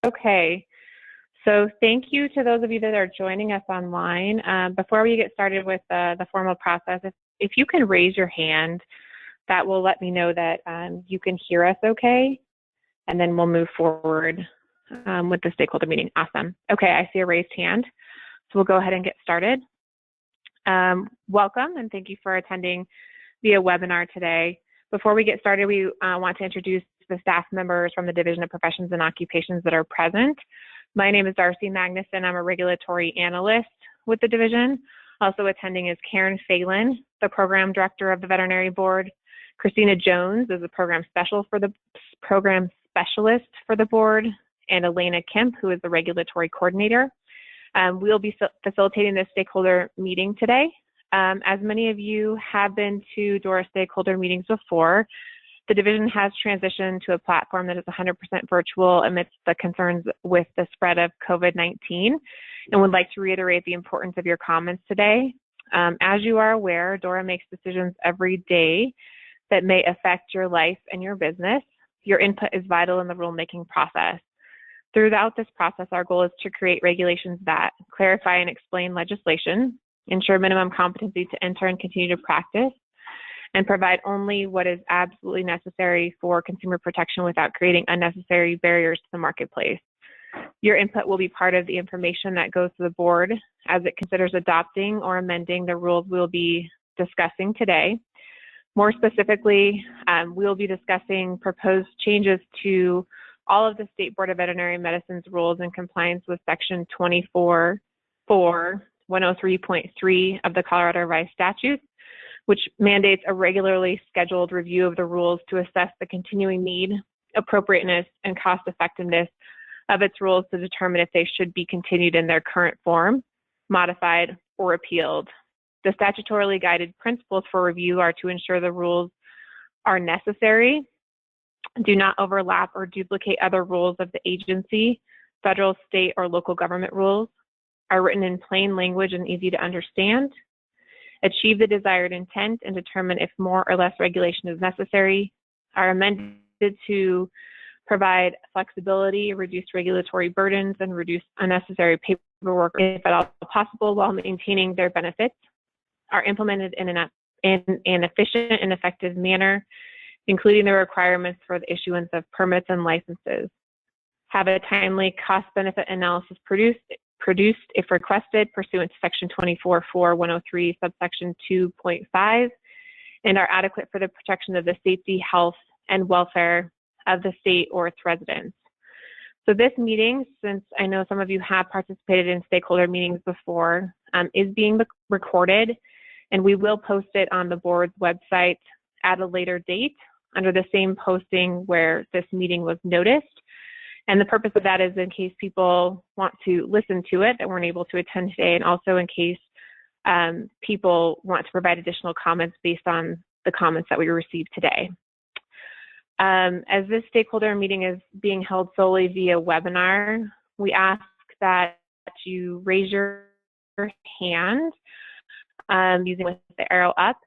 Okay, so thank you to those of you that are joining us online. Before we get started with the formal process, if you can raise your hand, that will let me know that you can hear us okay, and then we'll move forward with the stakeholder meeting. Awesome. Okay, I see a raised hand, so we'll go ahead and get started. Welcome, and thank you for attending via webinar today. Before we get started, we want to introduce the staff members from the Division of Professions and Occupations that are present. My name is Darcy Magnuson. I'm a regulatory analyst with the division. Also attending is Karen Phelan, the program director of the Veterinary Board. Christina Jones is a program specialist for the board, and Elena Kemp, who is the regulatory coordinator. We'll be facilitating this stakeholder meeting today. As many of you have been to DORA stakeholder meetings before, the division has transitioned to a platform that is 100% virtual amidst the concerns with the spread of COVID-19, and would like to reiterate the importance of your comments today. As you are aware, DORA makes decisions every day that may affect your life and your business. Your input is vital in the rulemaking process. Throughout this process, our goal is to create regulations that clarify and explain legislation, ensure minimum competency to enter and continue to practice, and provide only what is absolutely necessary for consumer protection without creating unnecessary barriers to the marketplace. Your input will be part of the information that goes to the board as it considers adopting or amending the rules we'll be discussing today. More specifically, we'll be discussing proposed changes to all of the State Board of Veterinary Medicine's rules in compliance with Section 24.103.3 of the Colorado Revised Statutes, which mandates a regularly scheduled review of the rules to assess the continuing need, appropriateness, and cost effectiveness of its rules to determine if they should be continued in their current form, modified, or repealed. The statutorily guided principles for review are to ensure the rules are necessary, do not overlap or duplicate other rules of the agency, federal, state, or local government rules, are written in plain language and easy to understand, achieve the desired intent, and determine if more or less regulation is necessary, are amended to provide flexibility, reduce regulatory burdens, and reduce unnecessary paperwork if at all possible while maintaining their benefits, are implemented in an efficient and effective manner, including the requirements for the issuance of permits and licenses, have a timely cost-benefit analysis produced if requested pursuant to Section 24.4.103, subsection 2.5, and are adequate for the protection of the safety, health, and welfare of the state or its residents. So this meeting, since I know some of you have participated in stakeholder meetings before, is being recorded, and we will post it on the board's website at a later date under the same posting where this meeting was noticed. And the purpose of that is in case people want to listen to it that weren't able to attend today, and also in case people want to provide additional comments based on the comments that we received today. As this stakeholder meeting is being held solely via webinar, we ask that you raise your hand using the arrow up,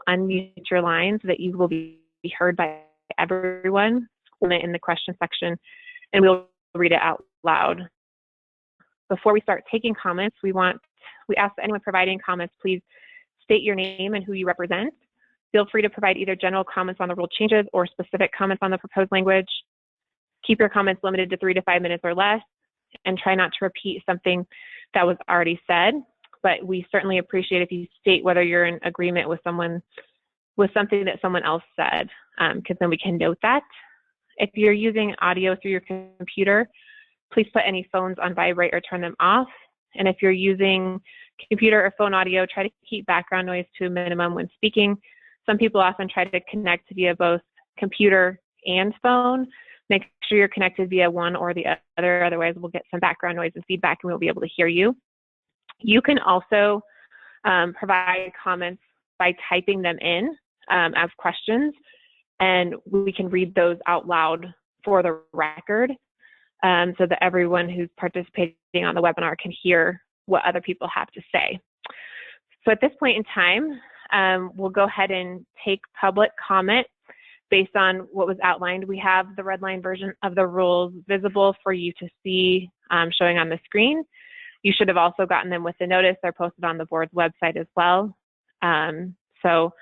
unmute your line so that you will be heard by everyone in the question section, and we'll read it out loud. Before we start taking comments, we ask that anyone providing comments please state your name and who you represent. Feel free to provide either general comments on the rule changes or specific comments on the proposed language. Keep your comments limited to 3 to 5 minutes or less, and try not to repeat something that was already said. But we certainly appreciate if you state whether you're in agreement with something that someone else said, because then we can note that. If you're using audio through your computer, please put any phones on vibrate or turn them off. And if you're using computer or phone audio, try to keep background noise to a minimum when speaking. Some people often try to connect via both computer and phone. Make sure you're connected via one or the other, otherwise we'll get some background noise and feedback and we'll be able to hear you. You can also provide comments by typing them in as questions, and we can read those out loud for the record so that everyone who's participating on the webinar can hear what other people have to say. So at this point in time, we'll go ahead and take public comment based on what was outlined, we have the red line version of the rules visible for you to see showing on the screen. You should have also gotten them with the notice. They're posted on the board's website as well. So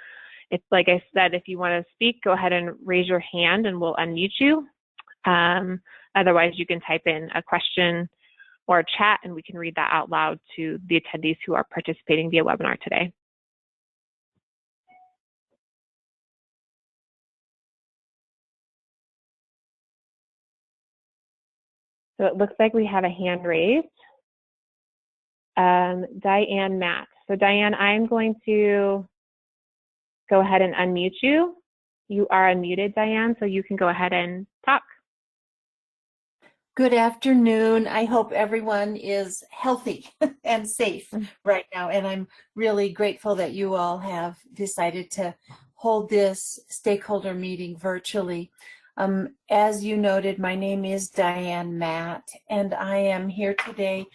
it's like I said, if you want to speak, go ahead and raise your hand and we'll unmute you. Otherwise, you can type in a question or a chat and we can read that out loud to the attendees who are participating via webinar today. So it looks like we have a hand raised. Diane Matt. So Diane, I'm going to go ahead and unmute you. You are unmuted, Diane, so you can go ahead and talk. Good afternoon. I hope everyone is healthy and safe right now. And I'm really grateful that you all have decided to hold this stakeholder meeting virtually. As you noted, my name is Diane Matt, and I am here today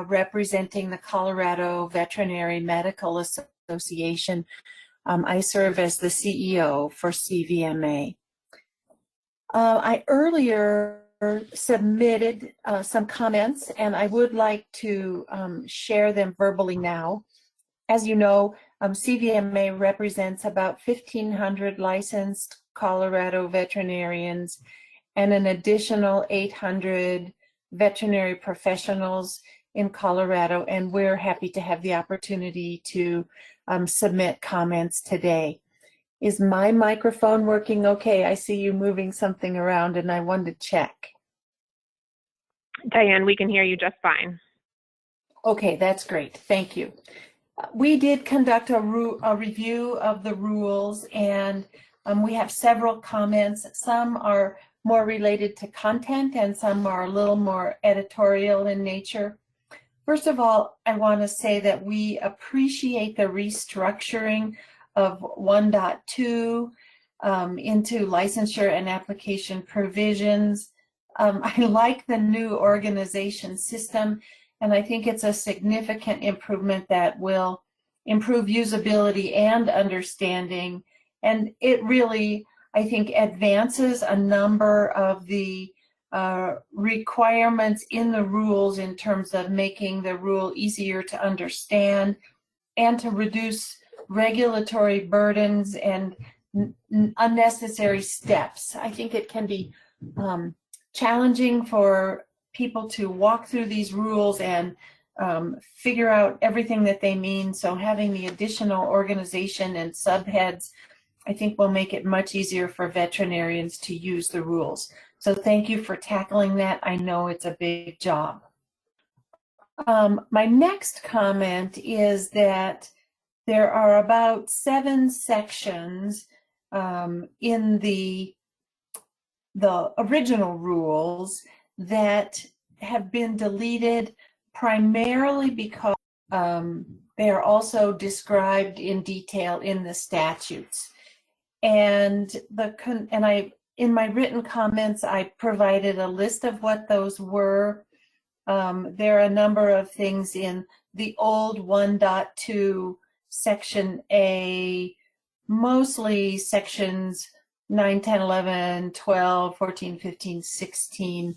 representing the Colorado Veterinary Medical Association. I serve as the CEO for CVMA. I earlier submitted some comments, and I would like to share them verbally now. As you know, CVMA represents about 1,500 licensed Colorado veterinarians and an additional 800 veterinary professionals in Colorado, and we're happy to have the opportunity to submit comments today. Is my microphone working okay? I see you moving something around and I wanted to check. Diane, we can hear you just fine. Okay, that's great. Thank you. We did conduct a review of the rules, and we have several comments. Some are more related to content and some are a little more editorial in nature. First of all, I want to say that we appreciate the restructuring of 1.2 into licensure and application provisions. I like the new organization system, and I think it's a significant improvement that will improve usability and understanding. And it really, I think, advances a number of the requirements in the rules in terms of making the rule easier to understand and to reduce regulatory burdens and unnecessary steps. I think it can be challenging for people to walk through these rules and figure out everything that they mean. So having the additional organization and subheads, I think, will make it much easier for veterinarians to use the rules. So thank you for tackling that. I know it's a big job. My next comment is that there are about 7 sections in the original rules that have been deleted primarily because they are also described in detail in the statutes. And in my written comments, I provided a list of what those were. There are a number of things in the old 1.2 Section A, mostly sections 9, 10, 11, 12, 14, 15, 16.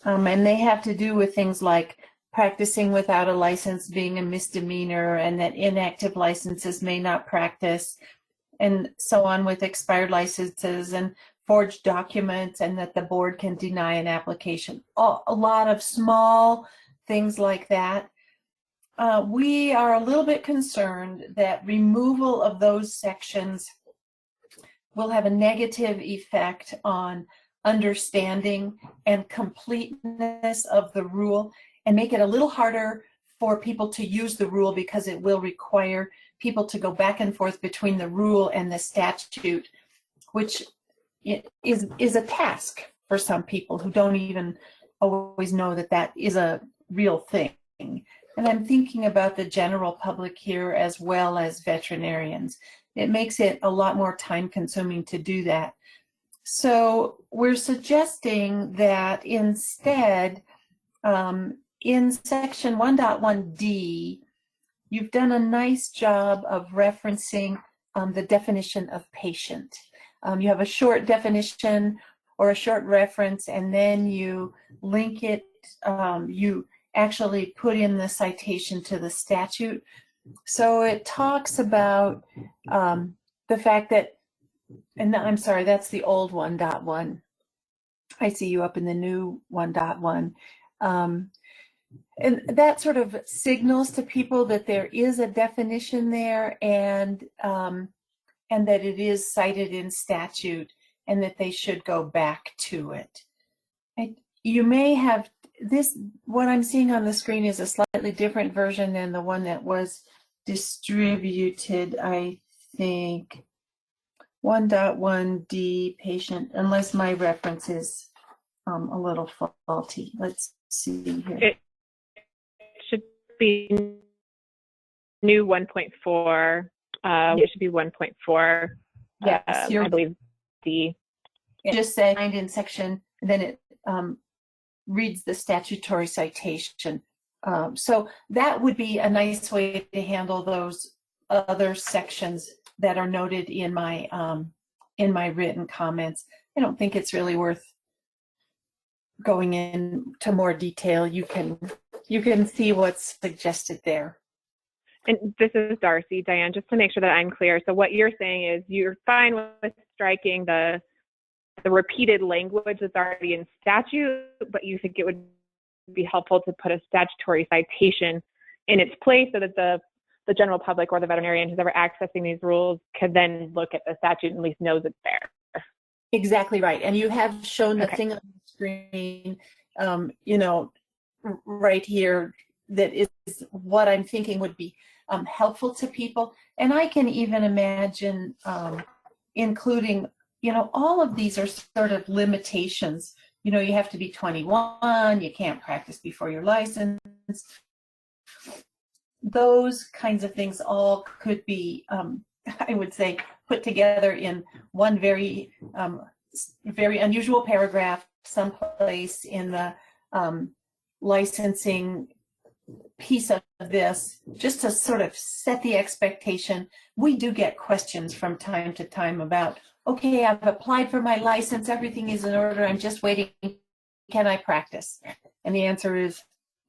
And they have to do with things like practicing without a license being a misdemeanor, and that inactive licenses may not practice, and so on with expired licenses and forged documents, and that the board can deny an application. A lot of small things like that. We are a little bit concerned that removal of those sections will have a negative effect on understanding and completeness of the rule, and make it a little harder for people to use the rule, because it will require people to go back and forth between the rule and the statute, which is a task for some people who don't even always know that that is a real thing. And I'm thinking about the general public here as well as veterinarians. It makes it a lot more time consuming to do that. So we're suggesting that instead, in section 1.1D, you've done a nice job of referencing the definition of patient. You have a short definition or a short reference, and then you link it, you actually put in the citation to the statute. So it talks about the fact that, and I'm sorry, that's the old 1.1. I see you up in the new 1.1. And that sort of signals to people that there is a definition there, and that it is cited in statute, and that they should go back to it. You may have this, what I'm seeing on the screen is a slightly different version than the one that was distributed, I think. 1.1D patient, unless my reference is a little faulty. Let's see here. It should be new 1.4. It should be 1.4. Yes, I believe D. Just say find in section, and then it reads the statutory citation. So that would be a nice way to handle those other sections that are noted in my written comments. I don't think it's really worth going into more detail. You can see what's suggested there. And this is Darcy, Diane, just to make sure that I'm clear. So what you're saying is you're fine with striking the repeated language that's already in statute, but you think it would be helpful to put a statutory citation in its place so that the general public or the veterinarian who's ever accessing these rules can then look at the statute and at least knows it's there. Exactly right. And you have shown the Okay. thing on the screen, right here, that is what I'm thinking would be helpful to people. And I can even imagine including, all of these are sort of limitations. You have to be 21, you can't practice before you're licensed. Those kinds of things all could be, I would say, put together in one very unusual paragraph someplace in the licensing piece of this, just to sort of set the expectation. We do get questions from time to time about, okay, I've applied for my license, everything is in order, I'm just waiting, can I practice? And the answer is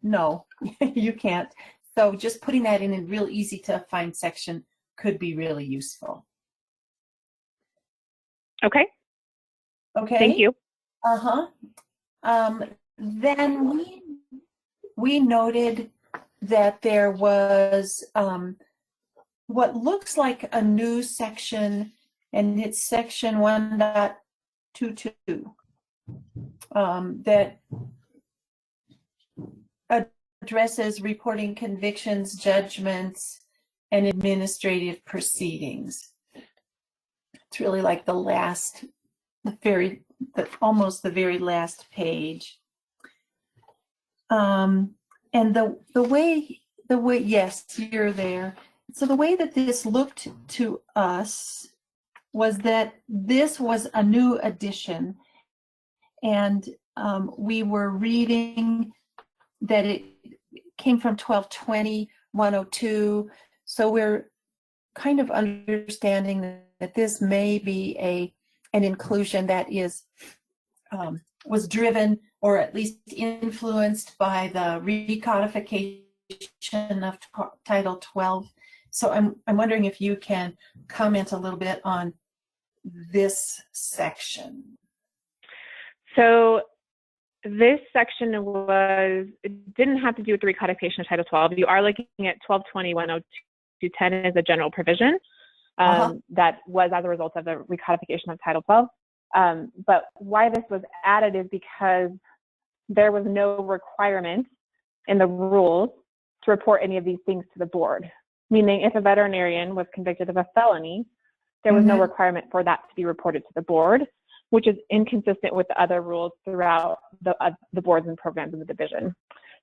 no, you can't. So just putting that in a real easy to find section could be really useful. Okay. Okay. Thank you. Then we noted that there was what looks like a new section, and it's section 1.22 that addresses reporting convictions, judgments, and administrative proceedings. It's really like almost the very last page. And the way, yes, you're there. So the way that this looked to us was that this was a new edition, and we were reading that it came from 1220-102. So we're kind of understanding that this may be an inclusion that is was driven or at least influenced by the recodification of Title 12. So I'm wondering if you can comment a little bit on this section. So this section didn't have to do with the recodification of Title 12. You are looking at 1220-102-10 as a general provision that was as a result of the recodification of Title 12. But why this was added is because there was no requirement in the rules to report any of these things to the board. Meaning, if a veterinarian was convicted of a felony, there was no requirement for that to be reported to the board, which is inconsistent with the other rules throughout the boards and programs in the division.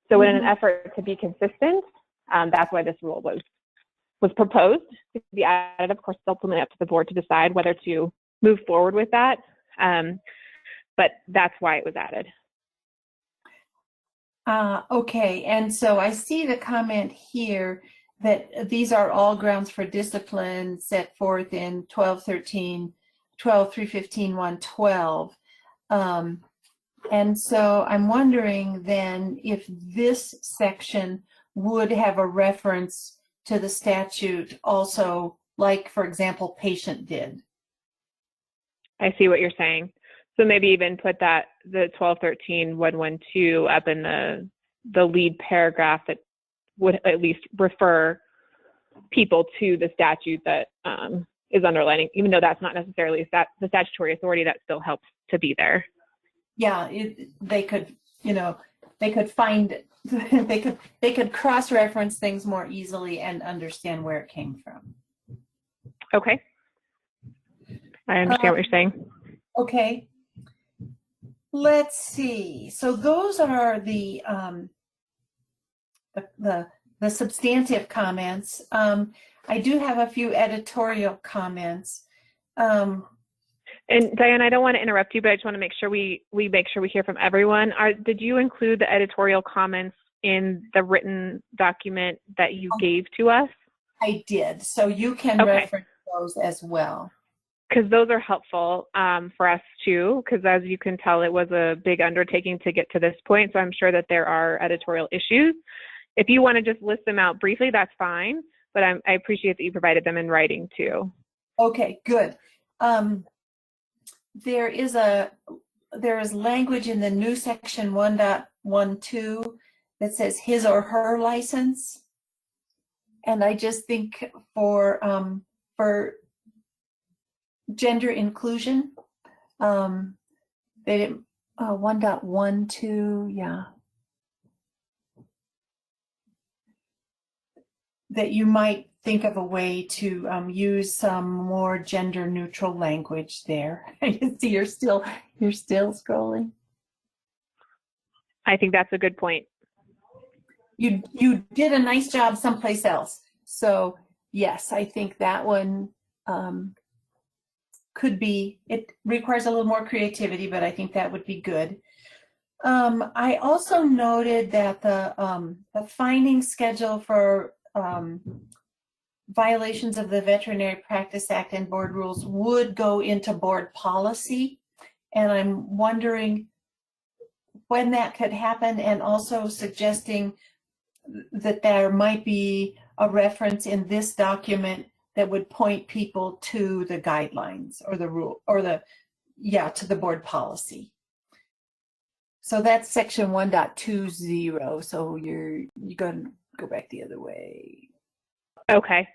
So in an effort to be consistent, that's why this rule was proposed to be added. Of course, it's ultimately up to the board to decide whether to move forward with that. But that's why it was added. Okay, and so I see the comment here that these are all grounds for discipline set forth in 1213 12315 and so I'm wondering then if this section would have a reference to the statute also, like, for example, patient did. I see what you're saying. So maybe even put that, the 1213.112 up in the lead paragraph that would at least refer people to the statute that is underlining, even though that's not necessarily the statutory authority, that still helps to be there. Yeah, they could, they could find, they could cross-reference things more easily and understand where it came from. Okay. I understand what you're saying. Okay. Let's see. So those are the substantive comments. I do have a few editorial comments. And Diane, I don't want to interrupt you, but I just want to make sure we make sure we hear from everyone. Did you include the editorial comments in the written document that you gave to us? I did. So you can reference those as well. Because those are helpful for us too, because as you can tell, it was a big undertaking to get to this point. So I'm sure that there are editorial issues. If you want to just list them out briefly, that's fine. But I appreciate that you provided them in writing too. Okay, good. There is language in the new section 1.12 that says his or her license, and I just think for gender inclusion, they didn't 1.12, yeah, that you might think of a way to use some more gender neutral language there. I can see you're still scrolling. I think that's a good point. You did a nice job someplace else. So yes, I think that one could be, it requires a little more creativity, but I think that would be good. I also noted that the finding schedule for violations of the Veterinary Practice Act and board rules would go into board policy. And I'm wondering when that could happen, and also suggesting that there might be a reference in this document that would point people to the guidelines or the rule or to the board policy. So that's section 1.20. So you're going to go back the other way. Okay.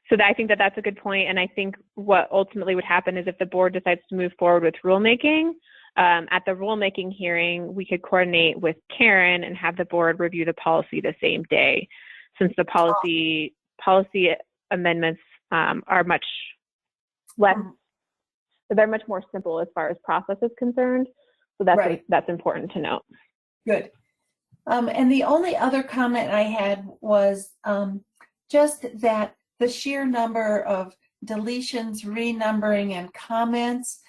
So I think that that's a good point. And I think what ultimately would happen is if the board decides to move forward with rulemaking, at the rulemaking hearing, we could coordinate with Karen and have the board review the policy the same day, since the policy amendments are much less, they're much more simple as far as process is concerned. So that's important to note. Good. And the only other comment I had was just that the sheer number of deletions, renumbering, and comments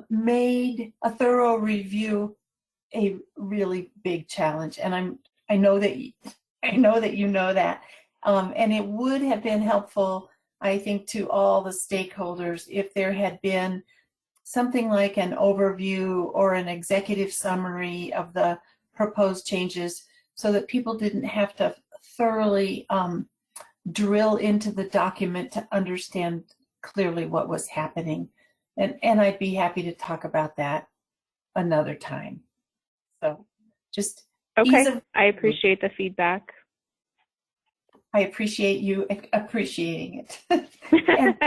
made a thorough review a really big challenge. And I know that you know that. And it would have been helpful, I think, to all the stakeholders if there had been something like an overview or an executive summary of the proposed changes, so that people didn't have to thoroughly drill into the document to understand clearly what was happening. And I'd be happy to talk about that another time. So just okay. I appreciate the feedback. I appreciate you appreciating it. And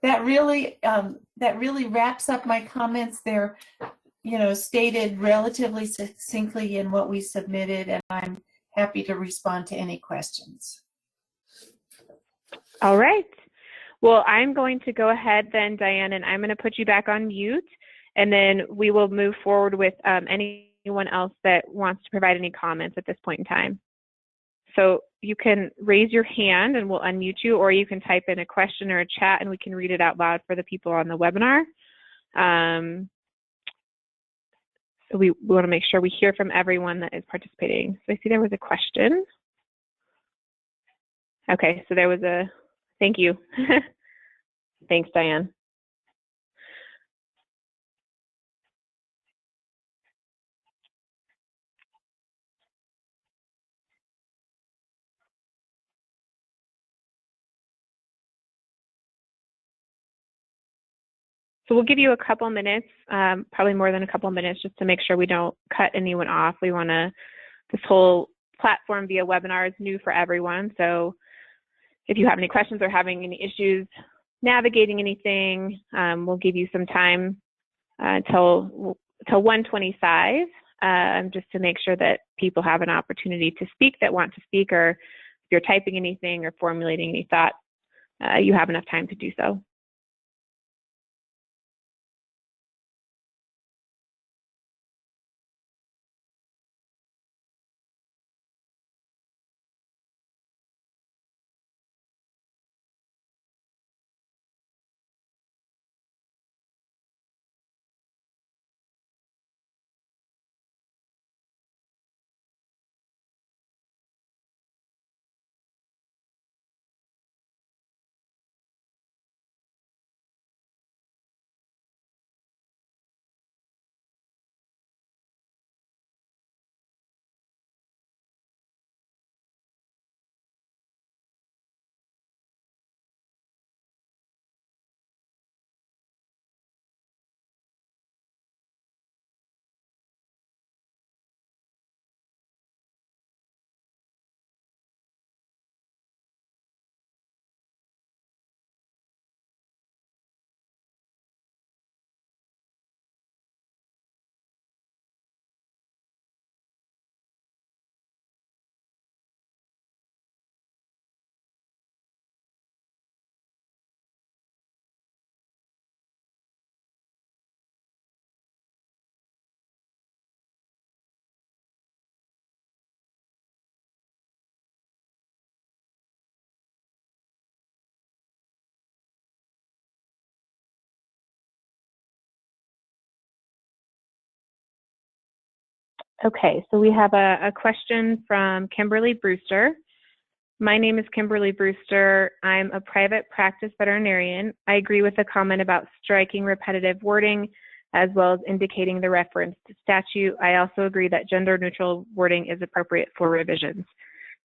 that really wraps up my comments. They're stated relatively succinctly in what we submitted, and I'm happy to respond to any questions. All right. Well, I'm going to go ahead then, Diane, and I'm going to put you back on mute, and then we will move forward with anyone else that wants to provide any comments at this point in time. So you can raise your hand and we'll unmute you, or you can type in a question or a chat and we can read it out loud for the people on the webinar. We want to make sure we hear from everyone that is participating. So I see there was a question. Okay, so there was thank you. Thanks, Diane. So we'll give you a couple minutes, probably more than a couple minutes, just to make sure we don't cut anyone off. We want to, this whole platform via webinar is new for everyone. So if you have any questions or having any issues navigating anything, we'll give you some time till 1:25, just to make sure that people have an opportunity to speak that want to speak, or if you're typing anything or formulating any thoughts, you have enough time to do so. Okay, so we have a question from Kimberly Brewster. My name is Kimberly Brewster. I'm a private practice veterinarian. I agree with the comment about striking repetitive wording as well as indicating the reference to statute. I also agree that gender neutral wording is appropriate for revisions.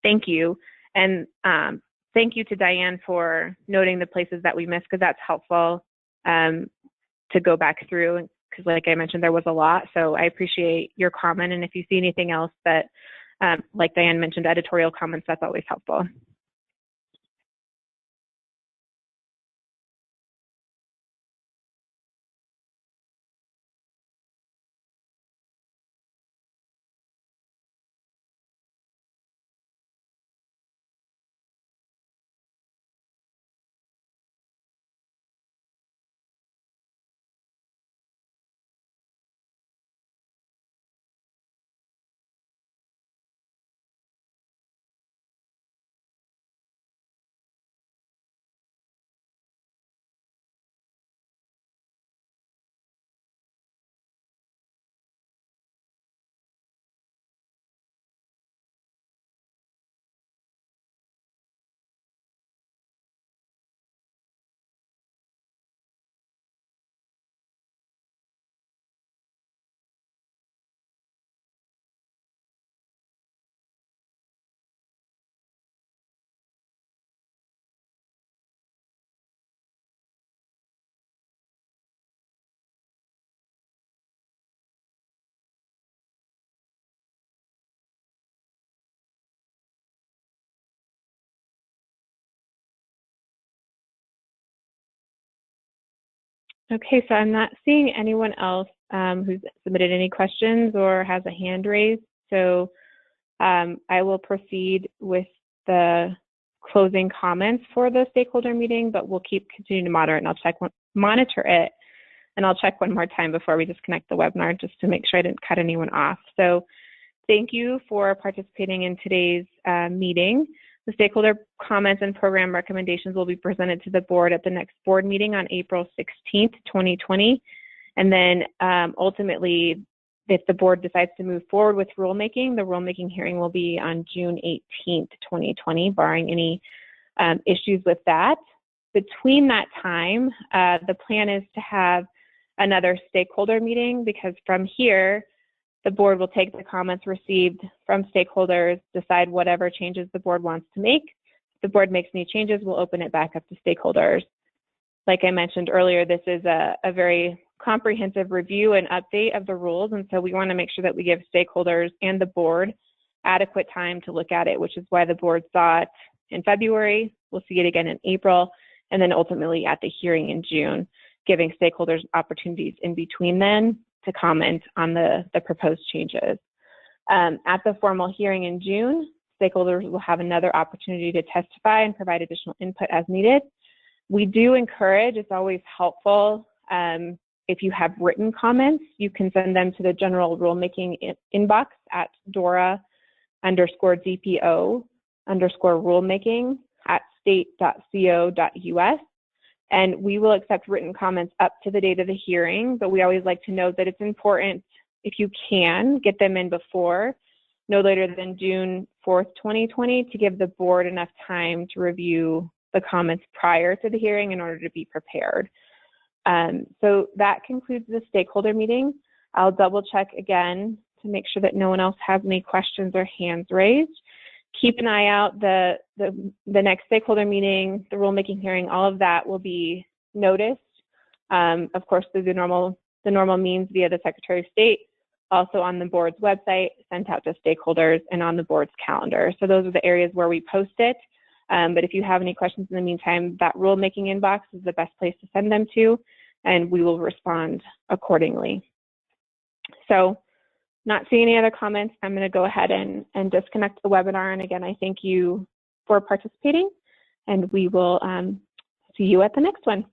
Thank you. And thank you to Diane for noting the places that we missed, because that's helpful to go back through, because like I mentioned, there was a lot. So I appreciate your comment. And if you see anything else that, like Diane mentioned, editorial comments, that's always helpful. Okay, so I'm not seeing anyone else who's submitted any questions or has a hand raised. So I will proceed with the closing comments for the stakeholder meeting, but we'll keep continuing to monitor it, and I'll monitor it, and I'll check one more time before we disconnect the webinar, just to make sure I didn't cut anyone off. So thank you for participating in today's meeting. The stakeholder comments and program recommendations will be presented to the board at the next board meeting on April 16th, 2020. And then ultimately, if the board decides to move forward with rulemaking, the rulemaking hearing will be on June 18th, 2020, barring any issues with that. Between that time, the plan is to have another stakeholder meeting, because from here, the board will take the comments received from stakeholders, decide whatever changes the board wants to make. If the board makes any changes, we'll open it back up to stakeholders. Like I mentioned earlier, this is a very comprehensive review and update of the rules, and so we want to make sure that we give stakeholders and the board adequate time to look at it, which is why the board saw it in February. We'll see it again in April, and then ultimately at the hearing in June, giving stakeholders opportunities in between then to comment on the proposed changes. At the formal hearing in June, stakeholders will have another opportunity to testify and provide additional input as needed. We do encourage, it's always helpful, if you have written comments, you can send them to the general rulemaking inbox at dora_dpo_rulemaking@state.co.us. And we will accept written comments up to the date of the hearing, but we always like to note that it's important, if you can, get them in before, no later than June 4th, 2020, to give the board enough time to review the comments prior to the hearing in order to be prepared. So that concludes the stakeholder meeting. I'll double check again to make sure that no one else has any questions or hands raised. Keep an eye out. The next stakeholder meeting, the rulemaking hearing, all of that will be noticed, of course, through the normal means via the Secretary of State, also on the board's website, sent out to stakeholders, and on the board's calendar. So those are the areas where we post it. But if you have any questions in the meantime, that rulemaking inbox is the best place to send them to, and we will respond accordingly. So, not seeing any other comments, I'm going to go ahead and disconnect the webinar. And again, I thank you for participating, and we will see you at the next one.